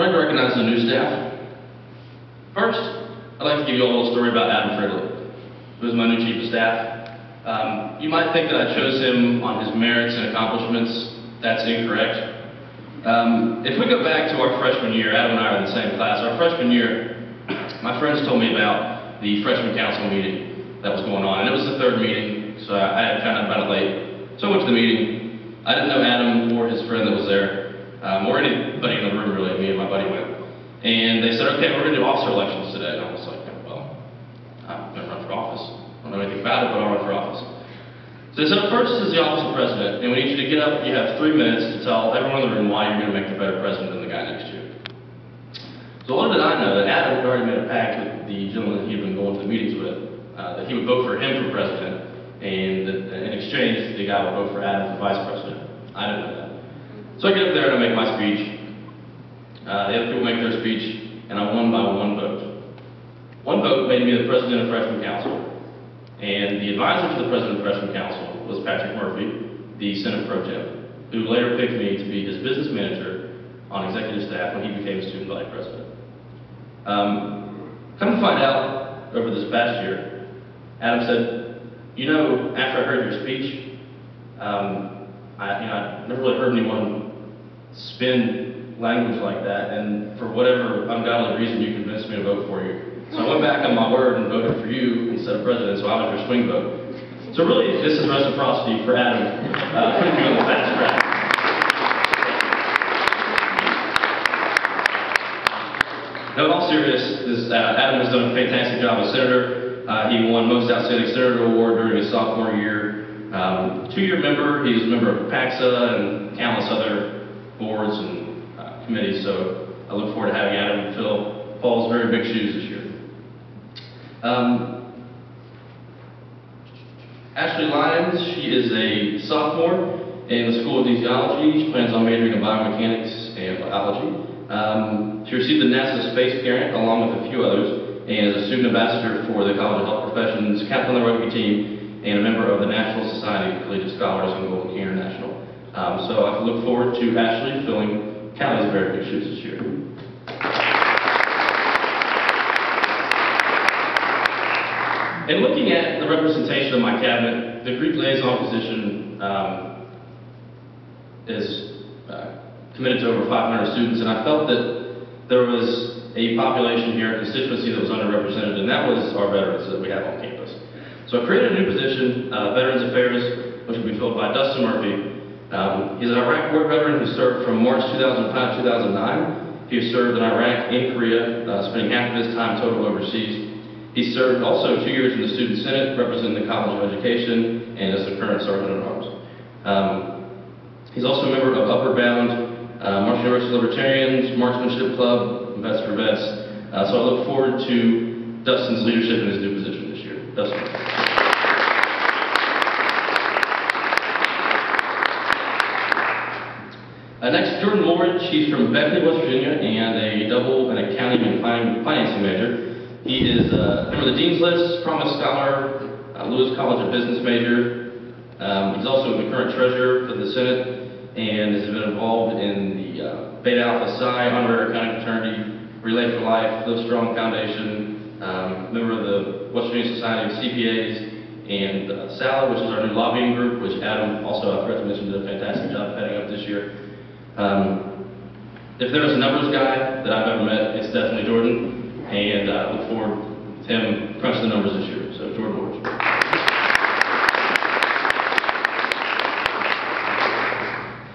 I'd like to recognize the new staff. First, I'd like to give you a little story about Adam Fridley, who is my new chief of staff. You might think that I chose him on his merits and accomplishments. That's incorrect. If we go back to our freshman year, Adam and I are in the same class. Our freshman year, my friends told me about the freshman council meeting that was going on, and it was the third meeting, so I had found out about it late. So I went to the meeting. I didn't know Adam or his friend that was there, or anybody in the room really. Me and my buddy went. And they said, okay, we're going to do officer elections today. And I was like, well, I'm going to run for office. I don't know anything about it, but I'll run for office. So they said, first is the office of president, and we need you to get up. You have 3 minutes to tell everyone in the room why you're going to make the better president than the guy next to you. So little did I know that Adam had already made a pact with the gentleman that he'd been going to the meetings with, that he would vote for him for president, and that in exchange, the guy would vote for Adam for vice president. I didn't know that. So I get up there and I make my speech. The other people make their speech, and I won by 1 vote. 1 vote made me the president of freshman council, and the advisor to the president of freshman council was Patrick Murphy, the Senate Pro Tem, who later picked me to be his business manager on executive staff when he became student body president. Come to find out, over this past year, Adam said, you know, after I heard your speech, I never really heard anyone spin language like that, and for whatever ungodly reason, you convinced me to vote for you. So I went back on my word and voted for you instead of president, so I was your swing vote. So really, this is reciprocity for Adam, putting you on the fast track. Now, in all seriousness, Adam has done a fantastic job as senator. He won Most Outstanding Senator Award during his sophomore year. 2-year member, he was a member of PAXA and countless other boards and committees, so I look forward to having Adam fill Paul's very big shoes this year. Ashley Lyons, she is a sophomore in the School of Kinesiology. She plans on majoring in biomechanics and biology. She received the NASA Space Grant along with a few others, and is a student ambassador for the College of Health Professions, captain of the rugby team, and a member of the National Society of Collegiate Scholars and Golden Key International. So I look forward to Ashley filling Callie's very big shoes this year. And looking at the representation of my cabinet, the Greek liaison position is committed to over 500 students, and I felt that there was a population here, a constituency that was underrepresented, and that was our veterans that we have on campus. So I created a new position, Veterans Affairs, which will be filled by Dustin Murphy. He's an Iraq War veteran who served from March 2005 to 2009. He served in Iraq and Korea, spending half of his time total overseas. He served also 2 years in the Student Senate, representing the College of Education, and is the current Sergeant at Arms. He's also a member of Upward Bound, Marshall University Libertarians, Marksmanship Club, and Vets for Vets. So I look forward to Dustin's leadership in his new position this year. Dustin. Next, Jordan Lord. She's from Beckley, West Virginia, and a double in accounting and financing major. He is a member of the Dean's List, Promise Scholar, Lewis College of Business major. He's also the current treasurer of the Senate, and has been involved in the Beta Alpha Psi, Honorary Accounting Fraternity, Relay for Life, Live Strong Foundation, member of the West Virginia Society of CPAs, and SALA, which is our new lobbying group, which Adam also, I forgot to mention, did a fantastic job heading up this year. If there was a numbers guy that I've ever met, it's definitely Jordan, and I look forward to him crunching the numbers this year. So, Jordan Lord.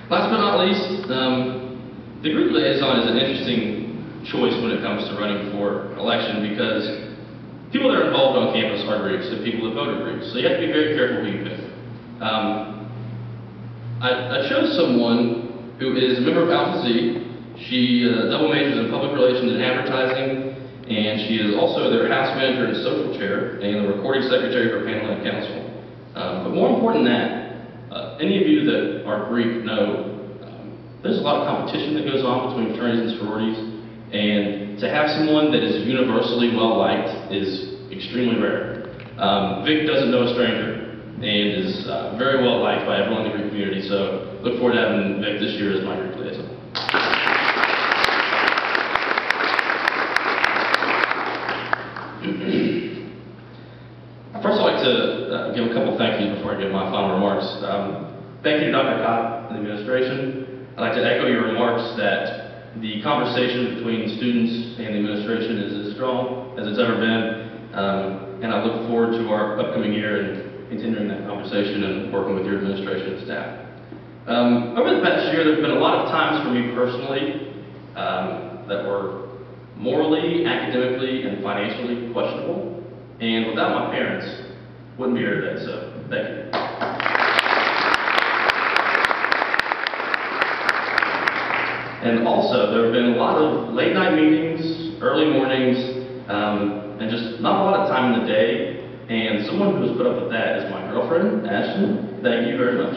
Last but not least, the group liaison is an interesting choice when it comes to running for election, because people that are involved on campus are Greeks and people that vote are Greeks, so you have to be very careful who you pick. I chose someone who is a member of Alpha Z. She double majors in public relations and advertising, and she is also their house manager and social chair, and the recording secretary for panel and council. But more important than that, any of you that are Greek know there's a lot of competition that goes on between fraternities and sororities, and to have someone that is universally well-liked is extremely rare. Vic doesn't know a stranger, and is very well liked by everyone in the Greek community, so look forward to having Vic this year as my Greek liaison. Thank you to Dr. Cobb and the administration. I'd like to echo your remarks that the conversation between students and the administration is as strong as it's ever been, and I look forward to our upcoming year and continuing that conversation and working with your administration and staff. Over the past year, there have been a lot of times for me personally that were morally, academically, and financially questionable, and without my parents, wouldn't be here today, so thank you. And also, there have been a lot of late night meetings, early mornings, and just not a lot of time in the day, and someone who has put up with that is my girlfriend, Ashton. Thank you very much.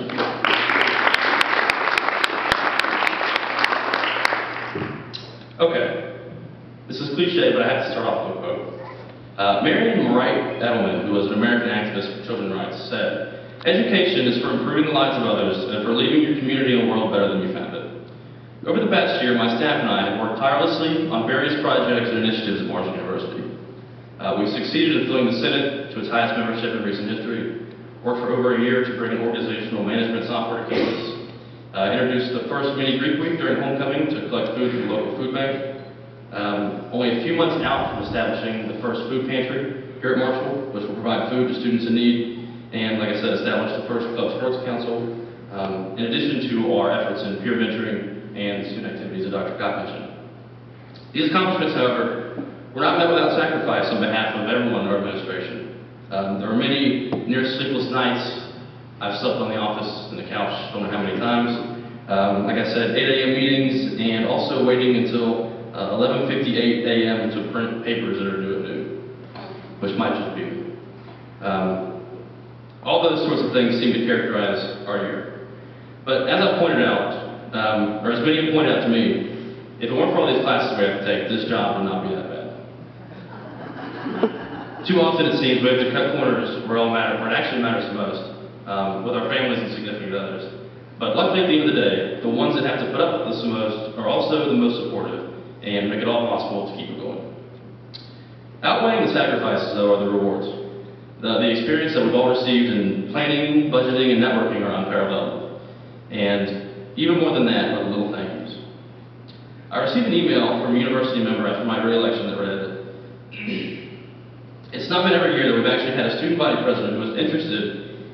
Okay, this is cliche, but I have to start off with a quote. Marian Wright Edelman, who was an American activist for children's rights, said, "Education is for improving the lives of others and for leaving your community and world better than you found it." Over the past year, my staff and I have worked tirelessly on various projects and initiatives at Marshall University. We've succeeded in filling the Senate to its highest membership in recent history, worked for over a year to bring an organizational management software to campus, introduced the first mini Greek week during homecoming to collect food from the local food bank. Only a few months out from establishing the first food pantry here at Marshall, which will provide food to students in need, and like I said, established the first club sports council, in addition to our efforts in peer mentoring and student activities that Dr. Cobb mentioned. These accomplishments, however, were not met without sacrifice on behalf of everyone in our administration. There were many near sleepless nights. I've slept on the office and the couch, don't know how many times. Like I said, 8 a.m. meetings, and also waiting until 11:58 a.m. to print papers that are due at noon, which might just be me. All those sorts of things seem to characterize our year. But as I pointed out, or as many have pointed out to me, if it weren't for all these classes we have to take, this job would not be that bad. Too often it seems we have to cut corners where it actually matters the most, with our families and significant others. But luckily at the end of the day, the ones that have to put up with this the most are also the most supportive and make it all possible to keep it going. Outweighing the sacrifices, though, are the rewards. The experience that we've all received in planning, budgeting, and networking are unparalleled. And even more than that are the little thank yous. I received an email from a university member after my re-election that read, "It's not been every year that we've actually had a student body president who was interested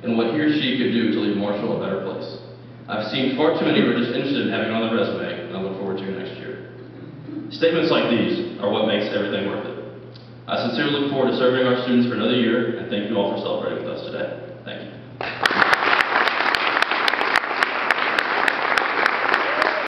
in what he or she could do to leave Marshall a better place. I've seen far too many who are just interested in having it on their resume, and I look forward to it next year." Statements like these are what makes everything worth it. I sincerely look forward to serving our students for another year, and thank you all for celebrating with us today.